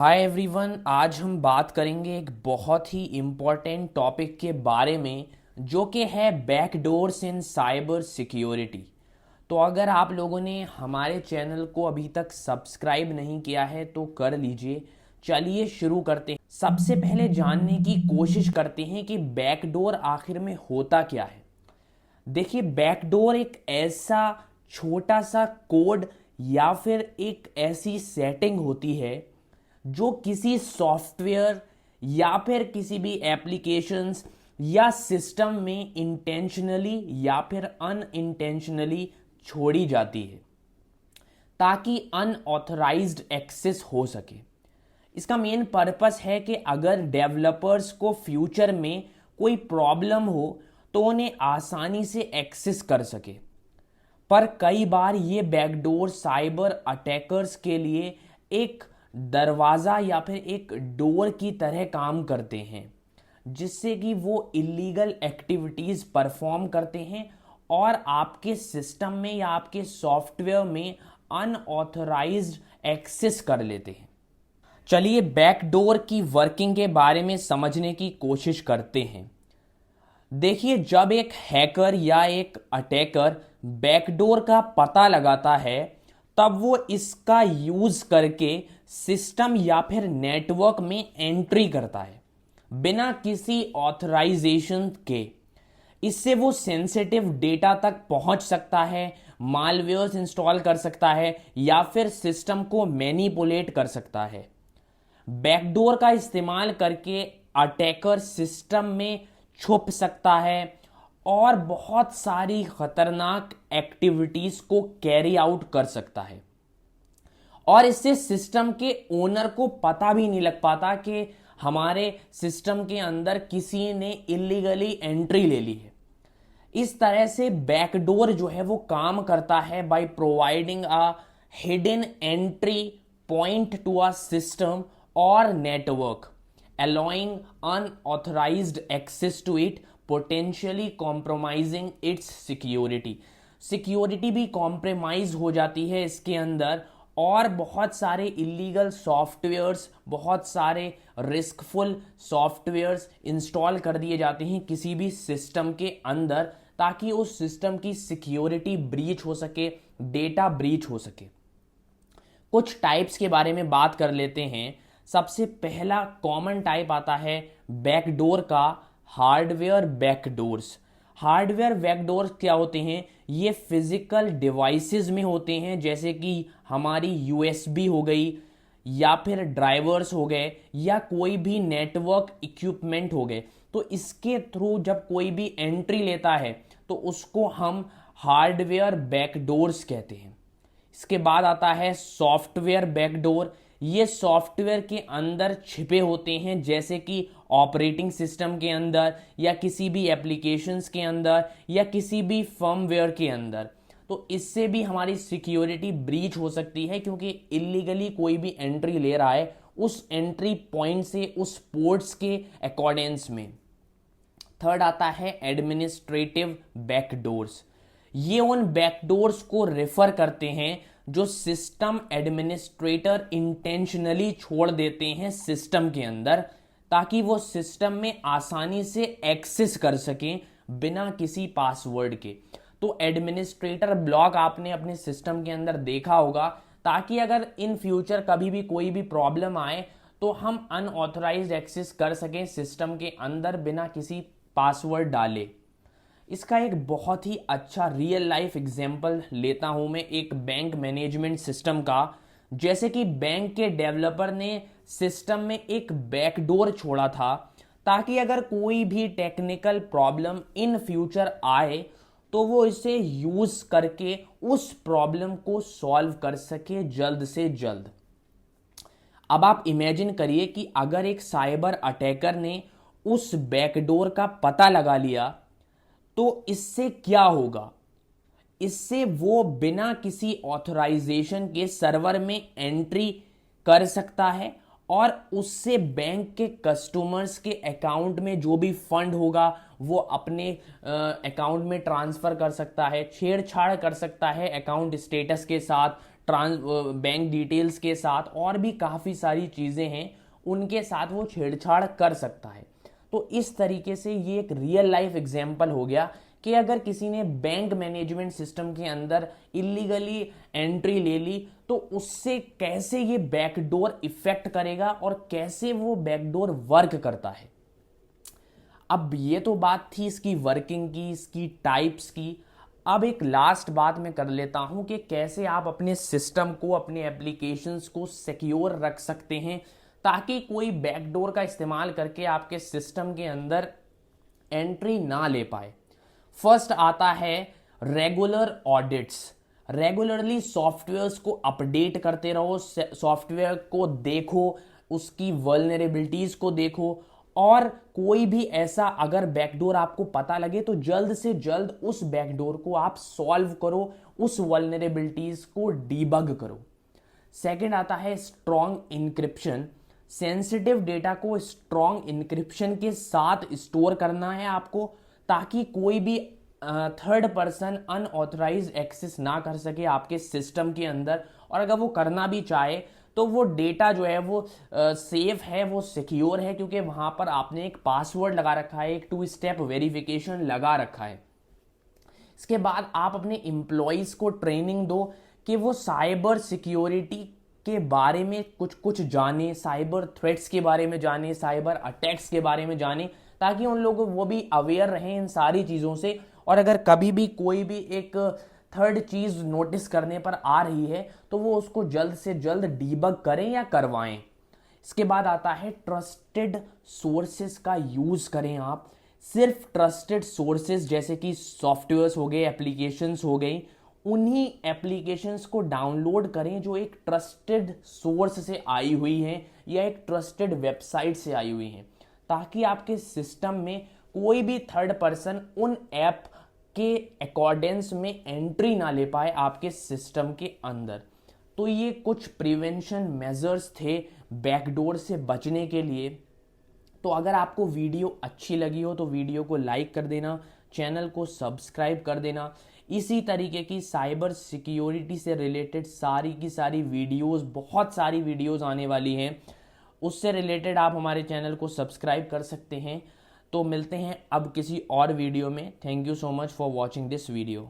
Hi everyone, आज हम बात करेंगे एक बहुत ही इम्पॉर्टेंट टॉपिक के बारे में जो कि है बैकडोर्स इन साइबर सिक्योरिटी। तो अगर आप लोगों ने हमारे चैनल को अभी तक सब्सक्राइब नहीं किया है तो कर लीजिए। चलिए शुरू करते हैं। सबसे पहले जानने की कोशिश करते हैं कि बैकडोर आखिर में होता क्या है। देखिए, बैकडोर एक ऐसा छोटा सा कोड या फिर एक ऐसी सेटिंग होती है जो किसी सॉफ्टवेयर या फिर किसी भी एप्लीकेशंस या सिस्टम में इंटेंशनली या फिर अनइंटेंशनली छोड़ी जाती है ताकि अनऑथराइज्ड एक्सेस हो सके। इसका मेन पर्पस है कि अगर डेवलपर्स को फ्यूचर में कोई प्रॉब्लम हो तो उन्हें आसानी से एक्सेस कर सके। पर कई बार ये बैकडोर साइबर अटैकर्स के लिए एक दरवाज़ा या फिर एक डोर की तरह काम करते हैं जिससे कि वो इलीगल एक्टिविटीज़ परफॉर्म करते हैं और आपके सिस्टम में या आपके सॉफ्टवेयर में अनऑथराइज्ड एक्सेस कर लेते हैं। चलिए बैकडोर की वर्किंग के बारे में समझने की कोशिश करते हैं। देखिए, जब एक हैकर या एक अटैकर बैकडोर का पता लगाता है तब वो इसका यूज करके सिस्टम या फिर नेटवर्क में एंट्री करता है बिना किसी ऑथराइजेशन के। इससे वो सेंसिटिव डेटा तक पहुंच सकता है, मालवेयर्स इंस्टॉल कर सकता है या फिर सिस्टम को मैनिपुलेट कर सकता है। बैकडोर का इस्तेमाल करके अटैकर सिस्टम में छुप सकता है और बहुत सारी खतरनाक एक्टिविटीज को कैरी आउट कर सकता है और इससे सिस्टम के ओनर को पता भी नहीं लग पाता कि हमारे सिस्टम के अंदर किसी ने इलीगली एंट्री ले ली है। इस तरह से बैकडोर जो है वो काम करता है by providing a hidden entry point to a system और network, allowing unauthorized access to it, potentially compromising its security। Security भी कॉम्प्रोमाइज हो जाती है इसके अंदर और बहुत सारे इलीगल सॉफ्टवेयर्स, बहुत सारे रिस्कफुल सॉफ्टवेयर्स इंस्टॉल कर दिए जाते हैं किसी भी सिस्टम के अंदर ताकि उस सिस्टम की सिक्योरिटी ब्रीच हो सके, डेटा ब्रीच हो सके। कुछ टाइप्स के बारे में बात कर लेते हैं। सबसे पहला कॉमन टाइप आता है बैकडोर का, हार्डवेयर बैकडोर्स। हार्डवेयर बैकडोर्स क्या होते हैं? ये फिजिकल डिवाइसेस में होते हैं जैसे कि हमारी यूएसबी हो गई या फिर ड्राइवर्स हो गए या कोई भी नेटवर्क इक्विपमेंट हो गए। तो इसके थ्रू जब कोई भी एंट्री लेता है तो उसको हम हार्डवेयर बैकडोर्स कहते हैं। इसके बाद आता है सॉफ्टवेयर बैकडोर। ये सॉफ्टवेयर के अंदर छिपे होते हैं जैसे कि ऑपरेटिंग सिस्टम के अंदर या किसी भी एप्लीकेशंस के अंदर या किसी भी फर्मवेयर के अंदर। तो इससे भी हमारी सिक्योरिटी ब्रीच हो सकती है क्योंकि इलीगली कोई भी एंट्री ले रहा है उस एंट्री पॉइंट से, उस पोर्ट्स के अकॉर्डेंस में। थर्ड आता है एडमिनिस्ट्रेटिव बैकडोर्स। ये उन बैकडोर्स को रेफर करते हैं जो सिस्टम एडमिनिस्ट्रेटर इंटेंशनली छोड़ देते हैं सिस्टम के अंदर ताकि वो सिस्टम में आसानी से एक्सेस कर सकें बिना किसी पासवर्ड के। तो एडमिनिस्ट्रेटर ब्लॉक आपने अपने सिस्टम के अंदर देखा होगा ताकि अगर इन फ्यूचर कभी भी कोई भी प्रॉब्लम आए तो हम अनऑथराइज्ड एक्सेस कर सकें सिस्टम के अंदर बिना किसी पासवर्ड डाले। इसका एक बहुत ही अच्छा रियल लाइफ एग्जांपल लेता हूं मैं एक बैंक मैनेजमेंट सिस्टम का। जैसे कि बैंक के डेवलपर ने सिस्टम में एक बैकडोर छोड़ा था ताकि अगर कोई भी टेक्निकल प्रॉब्लम इन फ्यूचर आए तो वो इसे यूज करके उस प्रॉब्लम को सॉल्व कर सके जल्द से जल्द। अब आप इमेजिन करिए कि अगर एक साइबर अटैकर ने उस बैकडोर का पता लगा लिया तो इससे क्या होगा? इससे वो बिना किसी ऑथराइजेशन के सर्वर में एंट्री कर सकता है और उससे बैंक के कस्टमर्स के अकाउंट में जो भी फंड होगा वो अपने अकाउंट में ट्रांसफर कर सकता है, छेड़छाड़ कर सकता है अकाउंट स्टेटस के साथ, बैंक डिटेल्स के साथ और भी काफ़ी सारी चीज़ें हैं उनके साथ वो छेड़छाड़ कर सकता है। तो इस तरीके से ये एक रियल लाइफ एग्जाम्पल हो गया कि अगर किसी ने बैंक मैनेजमेंट सिस्टम के अंदर इलीगली एंट्री ले ली तो उससे कैसे ये बैकडोर इफेक्ट करेगा और कैसे वो बैकडोर वर्क करता है। अब ये तो बात थी इसकी वर्किंग की, इसकी टाइप्स की। अब एक लास्ट बात मैं कर लेता हूं कि कैसे आप अपने सिस्टम को, अपने एप्लीकेशंस को सिक्योर रख सकते हैं ताकि कोई बैकडोर का इस्तेमाल करके आपके सिस्टम के अंदर एंट्री ना ले पाए। फर्स्ट आता है रेगुलर ऑडिट्स। रेगुलरली सॉफ्टवेयर्स को अपडेट करते रहो, सॉफ्टवेयर को देखो, उसकी वल्नरेबिलिटीज को देखो, और कोई भी ऐसा अगर बैकडोर आपको पता लगे तो जल्द से जल्द उस बैकडोर को आप सॉल्व करो, उस वल्नरेबिलिटीज को डीबग करो। सेकंड आता है स्ट्रॉन्ग इंक्रिप्शन। सेंसिटिव डेटा को स्ट्रॉन्ग इंक्रिप्शन के साथ स्टोर करना है आपको ताकि कोई भी थर्ड पर्सन अनऑथराइज्ड एक्सेस ना कर सके आपके सिस्टम के अंदर, और अगर वो करना भी चाहे तो वो डेटा जो है वो सेफ है, वो सिक्योर है, क्योंकि वहां पर आपने एक पासवर्ड लगा रखा है, एक 2 स्टेप वेरिफिकेशन लगा रखा है। इसके बाद आप अपने एम्प्लॉयज को ट्रेनिंग दो कि वो साइबर सिक्योरिटी के बारे में कुछ कुछ जाने, साइबर थ्रेट्स के बारे में जाने, साइबर अटैक्स के बारे में जाने, ताकि उन लोगों वो भी अवेयर रहें इन सारी चीज़ों से। और अगर कभी भी कोई भी एक थर्ड चीज़ नोटिस करने पर आ रही है तो वो उसको जल्द से जल्द डीबग करें या करवाएं। इसके बाद आता है ट्रस्टेड सोर्सेज का यूज़ करें आप। सिर्फ ट्रस्टेड सोर्सेज जैसे कि सॉफ्टवेयर्स हो गए, एप्लीकेशंस हो गई, उन्हीं एप्लीकेशंस को डाउनलोड करें जो एक ट्रस्टेड सोर्स से आई हुई हैं या एक ट्रस्टेड वेबसाइट से आई हुई हैं, ताकि आपके सिस्टम में कोई भी थर्ड पर्सन उन ऐप के अकॉर्डेंस में एंट्री ना ले पाए आपके सिस्टम के अंदर। तो ये कुछ प्रिवेंशन मेजर्स थे बैकडोर से बचने के लिए। तो अगर आपको वीडियो अच्छी लगी हो तो वीडियो को लाइक कर देना, चैनल को सब्सक्राइब कर देना। इसी तरीके की साइबर सिक्योरिटी से रिलेटेड सारी की सारी वीडियोस, बहुत सारी वीडियोस आने वाली हैं, उससे रिलेटेड आप हमारे चैनल को सब्सक्राइब कर सकते हैं। तो मिलते हैं अब किसी और वीडियो में। Thank you so much for watching this video.